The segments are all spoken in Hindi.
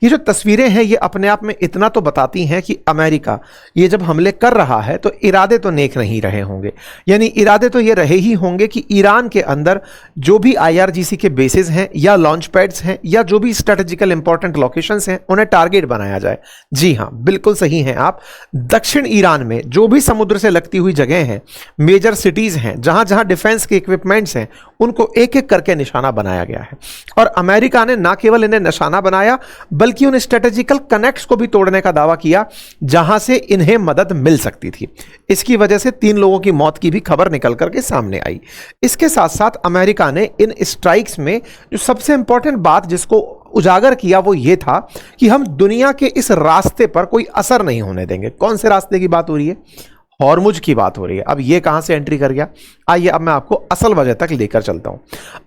ये जो तस्वीरें हैं ये अपने आप में इतना तो बताती हैं कि अमेरिका ये जब हमले कर रहा है तो इरादे तो नेक नहीं रहे होंगे। यानी इरादे तो ये रहे ही होंगे कि ईरान के अंदर जो भी IRGC के बेसिस हैं या लॉन्च पैड्स हैं या जो भी स्ट्रेटेजिकल इंपॉर्टेंट लोकेशंस हैं उन्हें टारगेट बनाया जाए। जी हाँ, बिल्कुल सही हैं आप। दक्षिण ईरान में जो भी समुद्र से लगती हुई जगह हैं, मेजर सिटीज हैं, जहां जहां डिफेंस के इक्विपमेंट्स हैं, उनको एक एक करके निशाना बनाया गया है। और अमेरिका ने ना केवल इन्हें निशाना बनाया बल्कि उन स्ट्रेटेजिकल कनेक्ट्स को भी तोड़ने का दावा किया जहां से इन्हें मदद मिल सकती थी। इसकी वजह से 3 लोगों की मौत की भी खबर निकल करके सामने आई। इसके साथ साथ अमेरिका ने इन स्ट्राइक्स में जो सबसे इंपॉर्टेंट बात जिसको उजागर किया वो ये था कि हम दुनिया के इस रास्ते पर कोई असर नहीं होने देंगे। कौन से रास्ते की बात हो रही है? हॉर्मुज की बात हो रही है। अब ये कहां से एंट्री कर गया? आइए अब मैं आपको असल वजह तक लेकर चलता हूं।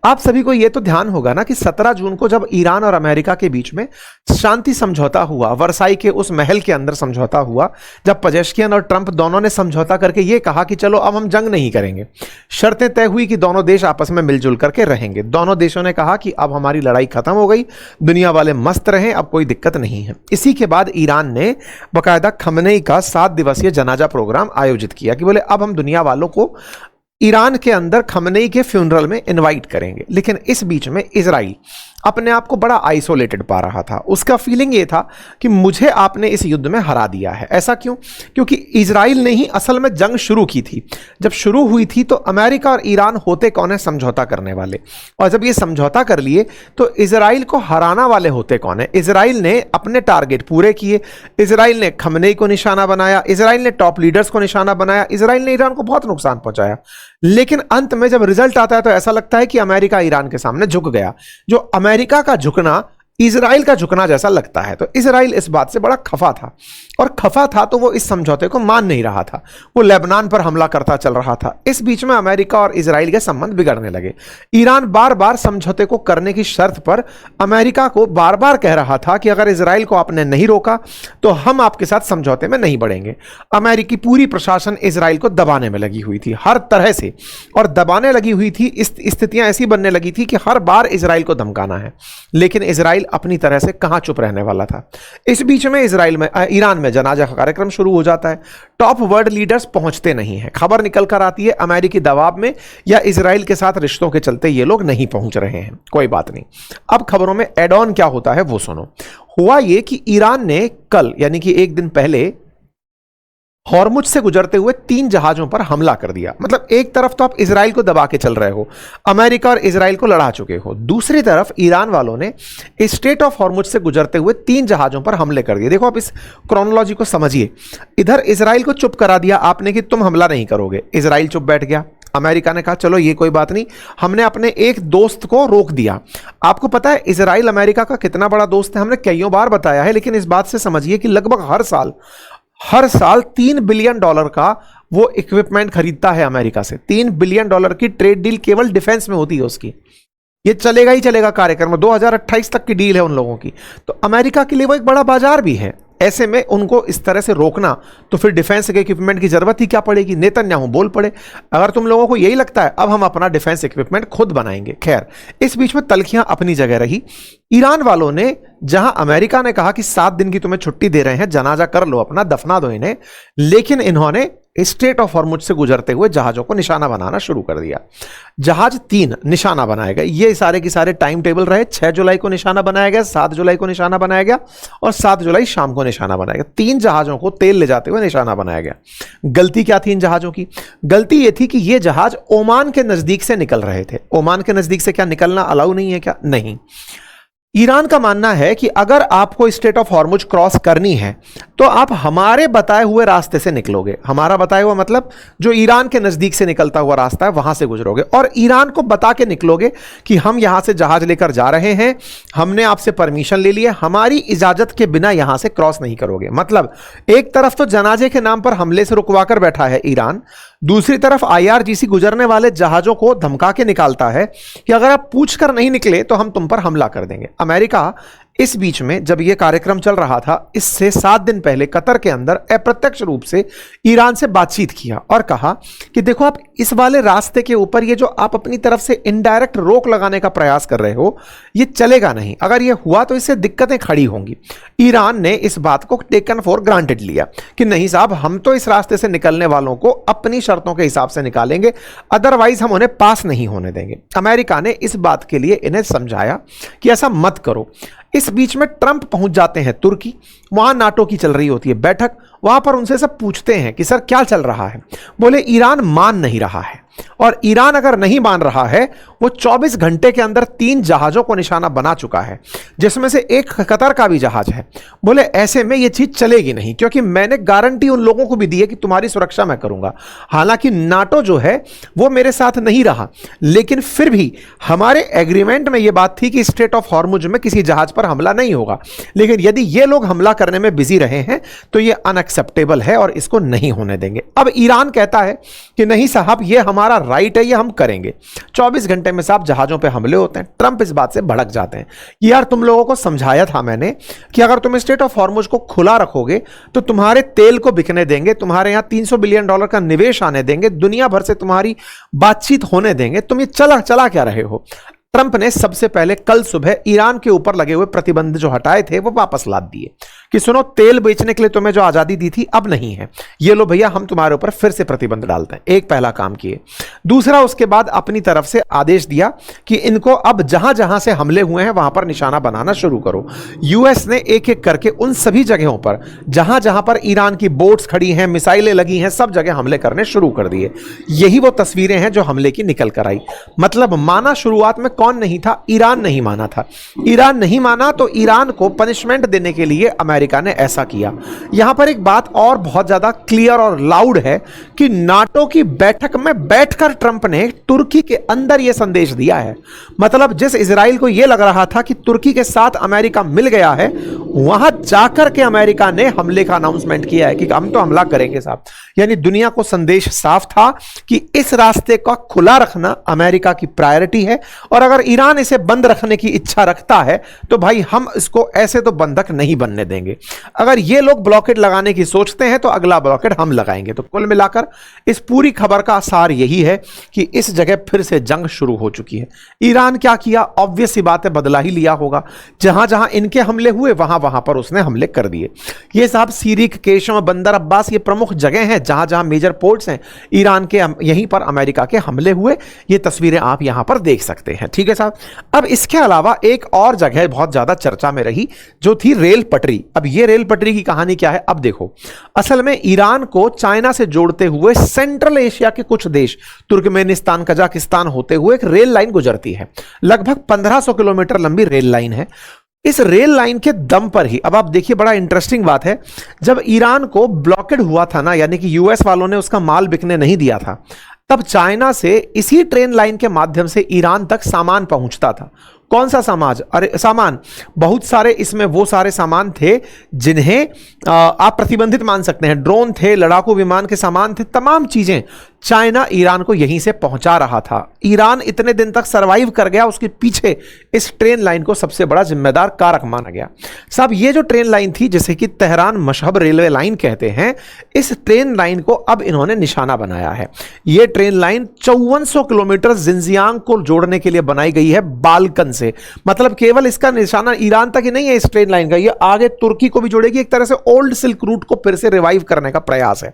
आप सभी को यह तो ध्यान होगा ना कि 17 जून को जब ईरान और अमेरिका के बीच में शांति समझौता हुआ, वर्साई के उस महल के अंदर समझौता हुआ, जब पेजेश्कियान और ट्रंप दोनों ने समझौता करके यह कहा कि चलो अब हम जंग नहीं करेंगे, शर्तें तय हुई कि दोनों देश आपस में मिलजुल करके रहेंगे। दोनों देशों ने कहा कि अब हमारी लड़ाई खत्म हो गई, दुनिया वाले मस्त रहें, अब कोई दिक्कत नहीं है। इसी के बाद ईरान ने बाकायदा खमनेई का 7 दिवसीय जनाजा प्रोग्राम आयोजित किया कि बोले अब हम दुनिया वालों को ईरान के अंदर खमनेई के फ्यूनरल में इनवाइट करेंगे। लेकिन इस बीच में इजराइल अपने आप को बड़ा आइसोलेटेड पा रहा था। उसका फीलिंग ये था कि मुझे आपने इस युद्ध में हरा दिया है। ऐसा क्यों? क्योंकि इजराइल ने ही असल में जंग शुरू की थी। जब शुरू हुई थी तो अमेरिका और ईरान होते कौन है? समझौता करने वाले। और जब ये समझौता कर लिए तो इजराइल को हराना वाले होते कौन है? इजराइल ने अपने टारगेट पूरे किए, इजराइल ने खमनेई को निशाना बनाया, इजराइल ने टॉप लीडर्स को निशाना बनाया, इजराइल ने ईरान को बहुत नुकसान पहुंचाया। लेकिन अंत में जब रिजल्ट आता है तो ऐसा लगता है कि अमेरिका ईरान के सामने झुक गया। जो अमेरिका का झुकना इजराइल का झुकना जैसा लगता है। तो इजराइल इस बात से बड़ा खफा था, और खफा था तो वो इस समझौते को मान नहीं रहा था। वो लेबनान पर हमला करता चल रहा था। इस बीच में अमेरिका और इजराइल के संबंध बिगड़ने लगे। ईरान बार बार समझौते को करने की शर्त पर अमेरिका को बार बार कह रहा था कि अगर इजराइल को आपने नहीं रोका तो हम आपके साथ समझौते में नहीं बढ़ेंगे। अमेरिकी पूरी प्रशासन इजराइल को दबाने में लगी हुई थी हर तरह से, और दबाने लगी हुई थी। स्थितियां ऐसी बनने लगी थी कि हर बार इजराइल को धमकाना है। लेकिन इजराइल अपनी तरह से कहां चुप रहने वाला था। इस बीच में ईरान में जनाजा का कार्यक्रम शुरू हो जाता है। टॉप वर्ल्ड लीडर्स पहुंचते नहीं हैं। खबर निकल कर आती है अमेरिकी दबाव में या इजराइल के साथ रिश्तों के चलते ये लोग नहीं पहुंच रहे हैं। कोई बात नहीं, अब खबरों में एड ऑन क्या होता है वो सुनो। हुआ ये कि ईरान ने कल यानी कि एक दिन पहले हॉर्मुज से गुजरते हुए 3 जहाजों पर हमला कर दिया। मतलब एक तरफ तो आप इजराइल को दबा के चल रहे हो, अमेरिका और इजराइल को लड़ा चुके हो, दूसरी तरफ ईरान वालों ने स्ट्रेट ऑफ हॉर्मुज से गुजरते हुए 3 जहाजों पर हमले कर दिए। देखो आप इस क्रोनोलॉजी को समझिए। इधर इजराइल को चुप करा दिया आपने कि तुम हमला नहीं करोगे, इजराइल चुप बैठ गया। अमेरिका ने कहा चलो ये कोई बात नहीं, हमने अपने एक दोस्त को रोक दिया। आपको पता है इजराइल अमेरिका का कितना बड़ा दोस्त है, हमने कईयों बार बताया है। लेकिन इस बात से समझिए कि लगभग हर साल $3 बिलियन का वो इक्विपमेंट खरीदता है अमेरिका से। $3 बिलियन की ट्रेड डील केवल डिफेंस में होती है उसकी। ये चलेगा ही चलेगा कार्यक्रम, 2028 तक की डील है उन लोगों की। तो अमेरिका के लिए वो एक बड़ा बाजार भी है। ऐसे में उनको इस तरह से रोकना तो फिर डिफेंस के इक्विपमेंट की जरूरत ही क्या पड़ेगी। नेतन्याहू बोल पड़े, अगर तुम लोगों को यही लगता है अब हम अपना डिफेंस इक्विपमेंट खुद बनाएंगे। खैर, इस बीच में तलखियां अपनी जगह रही। ईरान वालों ने, जहां अमेरिका ने कहा कि 7 दिन की तुम्हें छुट्टी दे रहे हैं, जनाजा कर लो अपना, दफना दो इन्हें, लेकिन इन्होंने स्ट्रेट ऑफ हॉर्मुज से गुजरते हुए जहाजों को निशाना बनाना शुरू कर दिया। जहाज 3 निशाना बनाए गए। ये सारे के सारे टाइम टेबल रहे। 6 जुलाई को निशाना बनाया गया, 7 जुलाई को निशाना बनाया गया और 7 जुलाई शाम को निशाना बनाया गया। 3 जहाजों को तेल ले जाते हुए निशाना बनाया गया। गलती क्या थी इन जहाजों की? गलती ये थी कि ये जहाज ओमान के नजदीक से निकल रहे थे। ओमान के नजदीक से क्या निकलना अलाउ नहीं है क्या? नहीं। ईरान का मानना है कि अगर आपको स्ट्रेट ऑफ हॉर्मुज क्रॉस करनी है तो आप हमारे बताए हुए रास्ते से निकलोगे। हमारा बताया हुआ मतलब जो ईरान के नजदीक से निकलता हुआ रास्ता है वहां से गुजरोगे, और ईरान को बता के निकलोगे कि हम यहां से जहाज लेकर जा रहे हैं, हमने आपसे परमिशन ले ली है, हमारी इजाजत के बिना यहां से क्रॉस नहीं करोगे। मतलब एक तरफ तो जनाजे के नाम पर हमले से रुकवा कर बैठा है ईरान, दूसरी तरफ IRGC गुजरने वाले जहाजों को धमका के निकालता है कि अगर आप पूछकर नहीं निकले तो हम तुम पर हमला कर देंगे। अमेरिका इस बीच में जब यह कार्यक्रम चल रहा था, इससे 7 दिन पहले कतर के अंदर अप्रत्यक्ष रूप से ईरान से बातचीत किया और कहा कि देखो, आप इस वाले रास्ते के ऊपर ये जो आप अपनी तरफ से इनडायरेक्ट रोक लगाने का प्रयास कर रहे हो, ये चलेगा नहीं। अगर ये हुआ तो इससे दिक्कतें खड़ी होंगी। ईरान ने इस बात को टेकन फॉर ग्रांटेड लिया कि नहीं साहब, हम तो इस रास्ते से निकलने वालों को अपनी शर्तों के हिसाब से निकालेंगे, अदरवाइज हम उन्हें पास नहीं होने देंगे। अमेरिका ने इस बात के लिए इन्हें समझाया कि ऐसा मत करो। इस बीच में ट्रंप पहुंच जाते हैं तुर्की, वहां नाटो की चल रही होती है बैठक। वहां पर उनसे सब पूछते हैं कि सर क्या चल रहा है। बोले ईरान मान नहीं रहा है, और ईरान अगर नहीं मान रहा है, वो 24 घंटे के अंदर 3 जहाजों को निशाना बना चुका है, जिसमें से एक कतर का भी जहाज है। बोले ऐसे में ये चीज चलेगी नहीं, क्योंकि मैंने गारंटी उन लोगों को भी दी है कि तुम्हारी सुरक्षा मैं करूंगा। हालांकि नाटो जो है वो मेरे साथ नहीं रहा, लेकिन फिर भी हमारे एग्रीमेंट में यह बात थी कि स्ट्रेट ऑफ हॉर्मुज में किसी जहाज पर हमला नहीं होगा। लेकिन यदि ये लोग हमला करने में बिजी रहे हैं तो ये अनएक्सेप्टेबल है और इसको नहीं होने देंगे। अब ईरान कहता है कि नहीं साहब, ये हमारा राइट है, ये हम करेंगे। 24 घंटे में साहब जहाजों पे हमले होते हैं। ट्रंप इस बात से भड़क जाते हैं कि यार, तुम लोगों को समझाया था मैंने कि अगर तुम स्ट्रेट ऑफ हॉर्मुज को खुला रखोगे तो तुम्हारे तेल को बिकने देंगे, तुम्हारे यहां $300 बिलियन का निवेश आने देंगे, दुनिया भर से तुम्हारी बातचीत होने देंगे, तुम ये चला क्या रहे हो। ट्रंप ने सबसे पहले कल सुबह ईरान के ऊपर लगे हुए प्रतिबंध जो हटाए थे वो वापस लाद दिए कि सुनो, तेल बेचने के लिए तुम्हें जो आजादी दी थी अब नहीं है, ये लो भैया, हम तुम्हारे ऊपर फिर से प्रतिबंध डालते हैं। एक पहला काम किए। दूसरा, उसके बाद अपनी तरफ से आदेश दिया कि इनको अब जहां जहां से हमले हुए हैं वहां पर निशाना बनाना शुरू करो। यूएस ने एक एक करके उन सभी जगहों पर जहां जहां पर ईरान की बोट्स खड़ी हैं, मिसाइलें लगी हैं, सब जगह हमले करने शुरू कर दिए। यही वो तस्वीरें हैं जो हमले की निकल कर आई। मतलब माना शुरुआत में कौन नहीं था? ईरान नहीं माना था। ईरान नहीं माना तो ईरान को पनिशमेंट देने के लिए अमेरिका ने ऐसा किया। यहां पर एक बात और बहुत ज्यादा क्लियर और लाउड है कि नाटो की बैठक में बैठकर ट्रंप ने तुर्की के अंदर यह संदेश दिया है। मतलब जिस इजराइल को यह लग रहा था कि तुर्की के साथ अमेरिका मिल गया है, वहां जाकर के अमेरिका ने हमले का अनाउंसमेंट किया है कि हम तो हमला करेंगे साहब। यानी दुनिया को संदेश साफ था कि इस रास्ते का खुला रखना अमेरिका की प्रायोरिटी है, और अगर ईरान इसे बंद रखने की इच्छा रखता है तो भाई हम इसको ऐसे तो बंधक नहीं बनने देंगे। अगर ये लोग ब्लॉकेड लगाने की सोचते हैं तो अगला ब्लॉकेड हम लगाएंगे। तो कुल मिलाकर इस पूरी खबर का सार यही है कि इस जगह फिर से जंग शुरू हो चुकी है। ईरान क्या किया? ऑब्वियस सी बात है, बदला ही लिया होगा। जहां जहां इनके हमले हुए वहां वहां पर उसने हमले कर दिए। ये साहब सीरिक, केशम, बंदर अब्बास ये प्रमुख जगह हैं जहां जहां मेजर पोर्ट्स हैं ईरान के, यहीं पर अमेरिका के हमले हुए। ये तस्वीरें आप यहां पर देख सकते हैं। ठीक है साहब। अब इसके अलावा एक और जगह बहुत ज्यादा चर्चा में रही जो थी रेल पटरी। अब ये रेल पटरी की कहानी क्या है? अब देखो, असल में ईरान को चाइना से जोड़ते हुए सेंट्रल एशिया के कुछ देश, तुर्कमेनिस्तान, कजाकिस्तान होते हुए एक रेल लाइन गुजरती है। लगभग 1500 किलोमीटर लंबी रेल लाइन है। इस रेल लाइन के दम पर ही, अब आप देखिए बड़ा इंटरेस्टिंग बात है, जब ईरान को ब्लॉकेड हुआ था ना, यानी कि यूएस वालों ने उसका माल बिकने नहीं दिया था, तब चाइना से इसी ट्रेन लाइन के माध्यम से ईरान तक सामान पहुंचता था। कौन सा सामान? बहुत सारे, इसमें वो सारे सामान थे जिन्हें आप प्रतिबंधित मान सकते हैं। ड्रोन थे, लड़ाकू विमान के सामान थे, तमाम चीजें चाइना ईरान को यहीं से पहुंचा रहा था। ईरान इतने दिन तक सरवाइव कर गया, उसके पीछे इस ट्रेन लाइन को सबसे बड़ा जिम्मेदार कारक माना गया। साहब ये जो ट्रेन लाइन थी, जिसे कि तेहरान मशहब रेलवे लाइन कहते हैं, इस ट्रेन लाइन को अब इन्होंने निशाना बनाया है। यह ट्रेन लाइन 5400 किलोमीटर जिंजियांग को जोड़ने के लिए बनाई गई है बाल्कन से। मतलब केवल इसका निशाना ईरान तक ही नहीं है इस ट्रेन लाइन का, ये आगे तुर्की को भी जोड़ेगी। एक तरह से ओल्ड सिल्क रूट को फिर से रिवाइव करने का प्रयास है।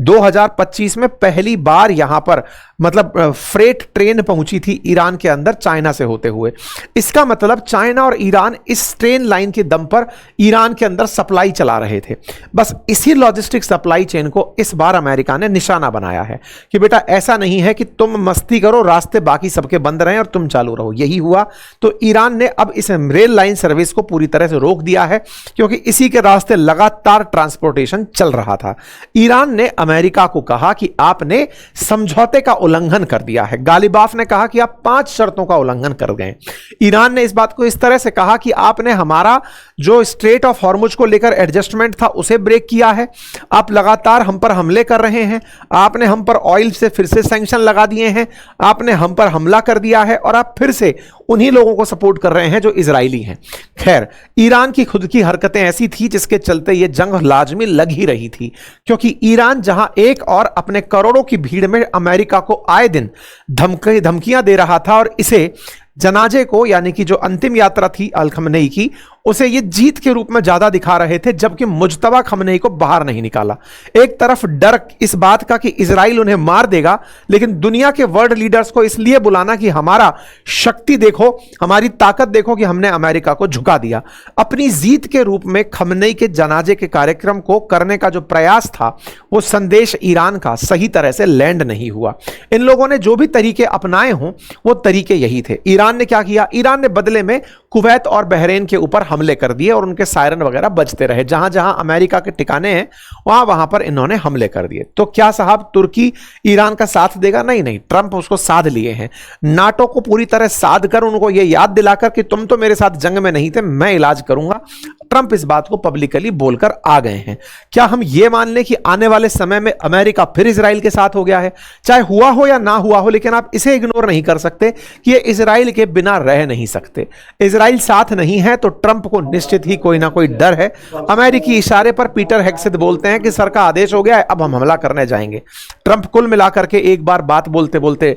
2025 में पहली बार यहां पर मतलब फ्रेट ट्रेन पहुंची थी ईरान के अंदर चाइना से होते हुए। इसका मतलब चाइना और ईरान इस ट्रेन लाइन के दम पर ईरान के अंदर सप्लाई चला रहे थे। बस इसी लॉजिस्टिक सप्लाई चेन को इस बार अमेरिका ने निशाना बनाया है कि बेटा ऐसा नहीं है कि तुम मस्ती करो, रास्ते बाकी सबके बंद रहे और तुम चालू रहो। यही हुआ। तो ईरान ने अब इस रेल लाइन सर्विस को पूरी तरह से रोक दिया है, क्योंकि इसी के रास्ते लगातार ट्रांसपोर्टेशन चल रहा था। ईरान ने अमेरिका को कहा कि आपने समझौते का उल्लंघन कर दिया है। गालिबाफ ने कहा कि आप 5 शर्तों का उल्लंघन कर गए। ईरान ने इस बात को इस तरह से कहा कि आपने हमारा जो स्ट्रेट ऑफ हॉर्मुज को लेकर एडजस्टमेंट था उसे ब्रेक किया है, आप लगातार हम पर हमले कर रहे हैं, आपने हम पर ऑयल से फिर से सैंक्शन लगा दिए हैं, आपने हम पर हमला कर दिया है और आप फिर से उन्हीं लोगों को सपोर्ट कर रहे हैं जो इजरायली हैं। खैर, ईरान की खुद की हरकतें ऐसी थी जिसके चलते यह जंग लाजमी लग ही रही थी, क्योंकि ईरान जहां एक और अपने करोड़ों की भीड़ में अमेरिका को आए दिन धमकियां दे रहा था और इसे जनाजे को, यानी कि जो अंतिम यात्रा थी अल खमनेई की, उसे ये जीत के रूप में ज्यादा दिखा रहे थे, जबकि मुज्तबा खमनेई को बाहर नहीं निकाला। एक तरफ डर इस बात का कि इजराइल उन्हें मार देगा, लेकिन दुनिया के वर्ल्ड लीडर्स को इसलिए बुलाना कि हमारा शक्ति देखो, हमारी ताकत देखो कि हमने अमेरिका को झुका दिया। अपनी जीत के रूप में खमनेई के जनाजे के कार्यक्रम को करने का जो प्रयास था, वो संदेश ईरान का सही तरह से लैंड नहीं हुआ। इन लोगों ने जो भी तरीके अपनाए हों, वो तरीके यही थे। ईरान ने क्या किया? ईरान ने बदले में कुवैत और बहरीन के ऊपर हमले कर दिए और उनके सायरन वगैरह बजते रहे। जहां जहां अमेरिका के ठिकाने हैं, वहां वहां पर इन्होंने हमले कर दिए। तो क्या साहब तुर्की ईरान का साथ देगा? नहीं नहीं, ट्रंप उसको साध लिए हैं। नाटो को पूरी तरह साध कर उनको यह याद दिलाकर कि तुम तो मेरे साथ जंग में नहीं थे, मैं इलाज करूंगा, ट्रंप इस बात को पब्लिकली बोलकर आ गए हैं। क्या हम यह मान लें कि आने वाले समय में अमेरिका फिर इजराइल के साथ हो गया है? चाहे हुआ हो या ना हुआ हो, लेकिन आप इसे इग्नोर नहीं कर सकते कि ये इजराइल के बिना रह नहीं सकते। इजराइल साथ नहीं है तो ट्रंप को निश्चित ही कोई ना कोई डर है। अमेरिकी इशारे पर पीटर हेग्सेथ बोलते हैं कि सर का आदेश हो गया है, अब हम हमला करने जाएंगे। ट्रंप कुल मिलाकर के एक बार बात बोलते बोलते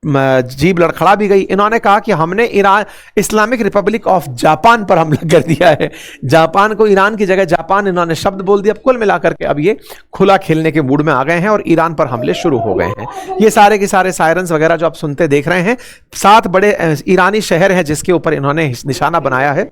जीभ लड़खड़ा भी गई। इन्होंने कहा कि हमने Iran Islamic Republic of Japan पर हमला कर दिया है। जापान को ईरान की जगह जापान इन्होंने शब्द बोल दिया। कुल मिलाकर के अब ये खुला खेलने के मूड में आ गए हैं और ईरान पर हमले शुरू हो गए हैं। ये सारे के सारे सायरन्स वगैरह जो आप सुनते देख रहे हैं, 7 बड़े ईरानी शहर हैं जिसके ऊपर इन्होंने निशाना बनाया है।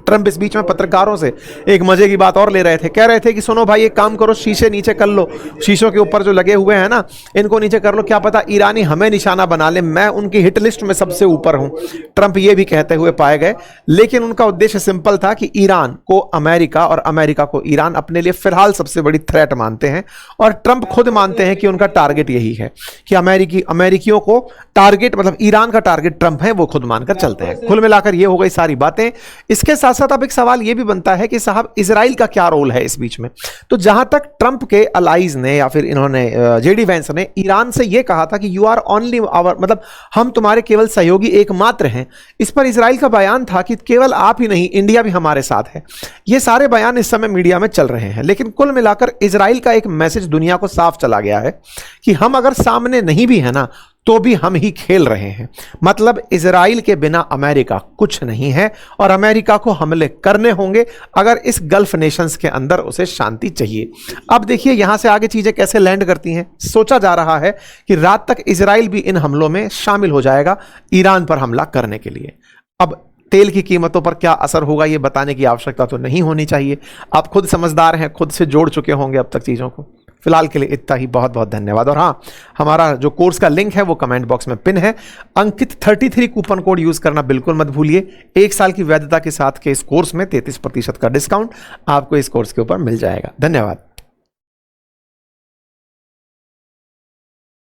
ट्रंप इस बीच में पत्रकारों से एक मजे की बात और ले रहे थे। कह रहे थे कि सुनो भाई, एक काम करो, शीशे नीचे कर लो, शीशों के ऊपर जो लगे हुए हैं ना, इनको नीचे कर लो, क्या पता ईरानी हमें निशाना बना ले, मैं उनकी हिट लिस्ट में सबसे ऊपर हूं। ट्रंप ये भी कहते हुए पाए गए। लेकिन उनका उद्देश्य सिंपल था कि ईरान को अमेरिका और अमेरिका को ईरान अपने लिए फिलहाल सबसे बड़ी थ्रेट मानते हैं और ट्रंप खुद मानते हैं कि उनका टारगेट यही है कि अमेरिकियों को टारगेट, मतलब ईरान का टारगेट ट्रंप है, वो खुद मानकर चलते हैं। कुल मिलाकर ये हो गई सारी बातें। इसके साथ साथ अब एक सवाल यह भी बनता है कि साहब इजराइल का क्या रोल है इस बीच में? तो जहां तक ट्रंप के अलाइज ने या फिर इन्होंने जेडी वेंस ने ईरान से यह कहा था कि यू आर ओनली आवर, मतलब हम तुम्हारे केवल सहयोगी एकमात्र हैं, इस पर इजराइल का बयान था कि केवल आप ही नहीं, इंडिया भी हमारे साथ है। ये सारे बयान इस समय मीडिया में चल रहे हैं, लेकिन कुल मिलाकर इजराइल का एक मैसेज दुनिया को साफ चला गया है कि हम अगर सामने नहीं भी है ना, तो भी हम ही खेल रहे हैं। मतलब इजराइल के बिना अमेरिका कुछ नहीं है और अमेरिका को हमले करने होंगे अगर इस गल्फ नेशंस के अंदर उसे शांति चाहिए। अब देखिए यहां से आगे चीजें कैसे लैंड करती हैं। सोचा जा रहा है कि रात तक इजराइल भी इन हमलों में शामिल हो जाएगा ईरान पर हमला करने के लिए। अब तेल की कीमतों पर क्या असर होगा ये बताने की आवश्यकता तो नहीं होनी चाहिए। आप खुद समझदार हैं, खुद से जोड़ चुके होंगे अब तक चीज़ों को। फिलहाल के लिए इतना ही, बहुत बहुत धन्यवाद। और हाँ, हमारा जो कोर्स का लिंक है वो कमेंट बॉक्स में पिन है। अंकित 33 कूपन कोड यूज करना बिल्कुल मत भूलिए। 1 साल की वैधता के साथ के इस कोर्स में 33% का डिस्काउंट आपको इस कोर्स के ऊपर मिल जाएगा। धन्यवाद।